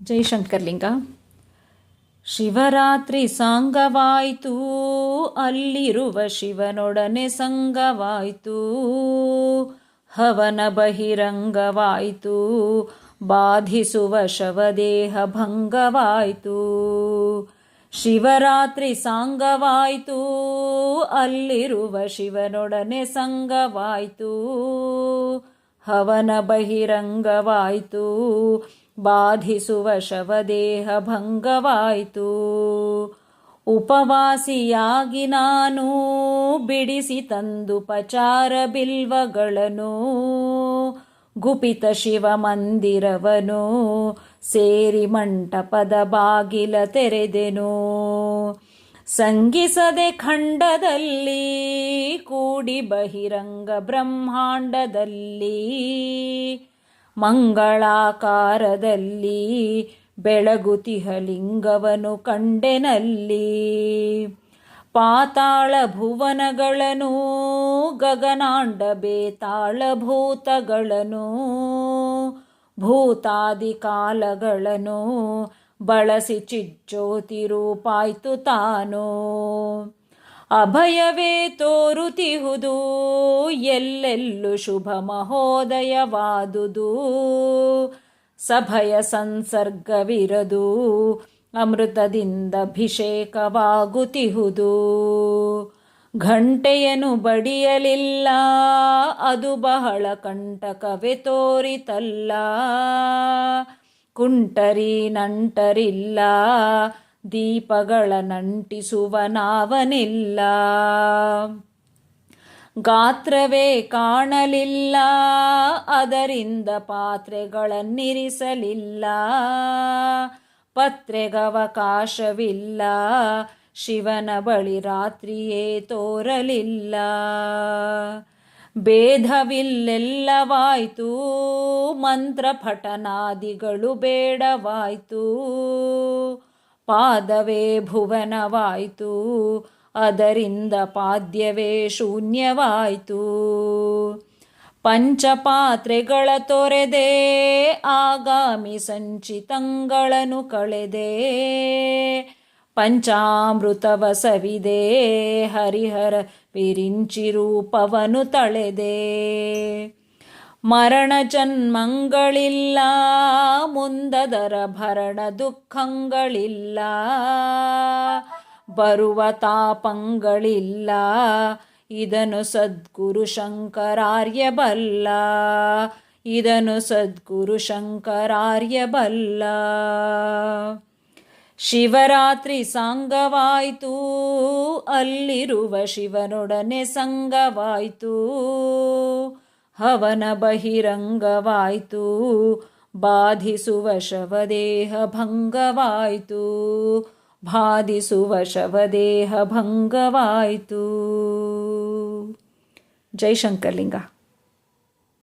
ಜೈ ಶಂಕರ್ಲಿಂಗ. ಶಿವರಾತ್ರಿ ಸಾಂಗವಾಯ್ತು, ಅಲ್ಲಿರುವ ಶಿವನೊಡನೆ ಸಂಗವಾಯ್ತು. ಹವನ ಬಹಿರಂಗವಾಯ್ತು, ಬಾಧಿಸುವ ಶವದೇಹ ಭಂಗವಾಯ್ತು. ಶಿವರಾತ್ರಿ ಸಾಂಗವಾಯ್ತು, ಅಲ್ಲಿರುವ ಶಿವನೊಡನೆ ಸಂಗವಾಯ್ತು. ಹವನ ಬಹಿರಂಗವಾಯ್ತು, ಬಾಧಿಸುವ ಶವದೇಹ ಭಂಗವಾಯ್ತು. ಉಪವಾಸಿಯಾಗಿ ನಾನು ಬಿಡಿಸಿ ತಂದುಪಚಾರ ಬಿಲ್ವಗಳನ್ನು, ಗುಪಿತ ಶಿವ ಮಂದಿರವನು ಸೇರಿ ಮಂಟಪದ ಬಾಗಿಲ ತೆರೆದೆನು. ಸಂಗಿಸದೆ ಖಂಡದಲ್ಲಿ ಕೂಡಿ ಬಹಿರಂಗ ಬ್ರಹ್ಮಾಂಡದಲ್ಲಿ, ಮಂಗಳಾಕಾರದಲ್ಲಿ ಬೆಳಗುತಿಹ ಲಿಂಗವನು ಕಂಡೆನಲ್ಲಿ. ಪಾತಾಳ ಭುವನಗಳನ್ನು, ಗಗನಾಂಡ ಬೇತಾಳ ಭೂತಗಳನ್ನು, ಭೂತಾದಿ ಕಾಲಗಳನ್ನು ಬಳಸಿ ಚಿಜ್ಯೋತಿ ರೂಪಾಯ್ತು ತಾನು. ಅಭಯವೇ ತೋರುತಿಹುದು, ಎಲ್ಲೆಲ್ಲೂ ಶುಭ ಮಹೋದಯವಾದುದು. ಸಭಯ ಸಂಸರ್ಗವಿರದು, ಅಮೃತದಿಂದ ಅಭಿಷೇಕವಾಗುತ್ತಿಹುದು. ಘಂಟೆಯನ್ನು ಬಡಿಯಲಿಲ್ಲ, ಅದು ಬಹಳ ಕಂಟಕವೇ ತೋರಿತಲ್ಲ. ಕುಂಟರಿ ನಂಟರಿಲ್ಲ, ದೀಪಗಳ ನಂಟಿಸುವ ನಾವನಿಲ್ಲ. ಗಾತ್ರವೇ ಕಾಣಲಿಲ್ಲ, ಅದರಿಂದ ಪಾತ್ರೆಗಳನ್ನಿರಿಸಲಿಲ್ಲ. ಪತ್ರೆಗವಕಾಶವಿಲ್ಲ, ಶಿವನ ಬಳಿ ರಾತ್ರಿಯೇ ತೋರಲಿಲ್ಲ. ಭೇದವಿಲ್ಲೆಲ್ಲವಾಯ್ತು, ಮಂತ್ರ ಪಠನಾದಿಗಳು ಬೇಡವಾಯ್ತು. ಪಾದವೇ ಭುವನವಾಯ್ತು, ಅದರಿಂದ ಪಾದ್ಯವೇ ಶೂನ್ಯವಾಯ್ತು. ಪಂಚಪಾತ್ರೆಗಳ ತೊರೆದೆ, ಆಗಾಮಿ ಸಂಚಿತಗಳನ್ನು ಕಳೆದೆ. ಪಂಚಾಮೃತವ ಸವಿದೆ, ಹರಿಹರ ವಿರಿಂಚಿ ರೂಪವನು ತಳೆದೆ. ಮರಣ ಜನ್ಮಗಳಿಲ್ಲ, ಮುಂದದರ ಭರಣ ದುಃಖಗಳಿಲ್ಲ. ಬರುವ ತಾಪಗಳಿಲ್ಲ, ಇದನ್ನು ಸದ್ಗುರು ಶಂಕರಾರ್ಯ ಬಲ್ಲ. ಇದನ್ನು ಸದ್ಗುರು ಶಂಕರಾರ್ಯ ಬಲ್ಲ. ಶಿವರಾತ್ರಿ ಸಾಂಗವಾಯ್ತು, ಅಲ್ಲಿರುವ ಶಿವನೊಡನೆ ಸಂಗವಾಯ್ತು. ಹವನ ಬಹಿರಂಗವಾಯ್ತು, ಬಾಧಿಸುವ ಶವದೇಹ ಭಂಗವಾಯ್ತು. ಬಾಧಿಸುವ ಶವದೇಹ ಭಂಗವಾಯ್ತು. ಜೈ ಶಂಕರ್ಲಿಂಗ.